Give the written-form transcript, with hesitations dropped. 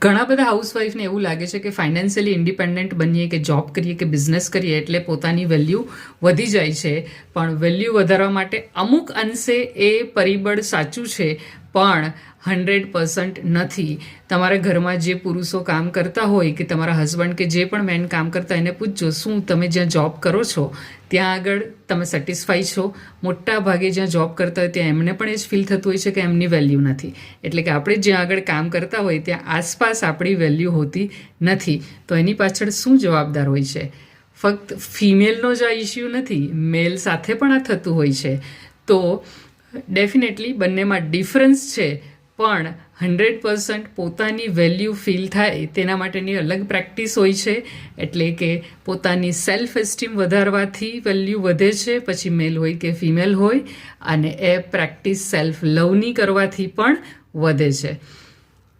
ઘણા બધા હાઉસવાઈફને એવું લાગે છે કે ફાઇનાન્શિયલી ઇન્ડિપેન્ડન્ટ બનીએ કે જોબ કરીએ કે બિઝનેસ કરીએ એટલે પોતાની વેલ્યુ વધી જાય છે, પણ વેલ્યુ વધારવા માટે અમુક અંશે એ પરિબળ સાચું છે, પણ 100% નથી. તમારા ઘરમાં જે પુરુષો કામ કરતા હોય કે તમારા હસબન્ડ કે જે પણ મેન કામ કરતા એને પૂછજો, શું તમે જ્યાં જોબ કરો છો ત્યાં આગળ તમે સેટિસ્ફાઈ છો? મોટા ભાગે જ્યાં જોબ કરતા હોય ત્યાં એમને પણ એ જ ફીલ થતું હોય છે કે એમની વેલ્યુ નથી. એટલે કે આપણે જ્યાં આગળ કામ કરતા હોય ત્યાં આસપાસ આપણી વેલ્યુ હોતી નથી. તો એની પાછળ શું જવાબદાર હોય છે? ફક્ત ફિમેલનો જ આ ઇશ્યુ નથી, મેલ સાથે પણ આ થતું હોય છે. તો ડેફિનેટલી બંનેમાં ડિફરન્સ છે, પણ 100% પોતાની વેલ્યુ ફીલ થાય તેના માટેની અલગ પ્રેક્ટિસ હોય છે. એટલે કે પોતાની સેલ્ફ એસ્ટીમ વધારવાથી વેલ્યુ વધે છે, પછી મેલ હોય કે ફિમેલ હોય, અને એ પ્રેક્ટિસ સેલ્ફ લવની કરવાથી પણ વધે છે.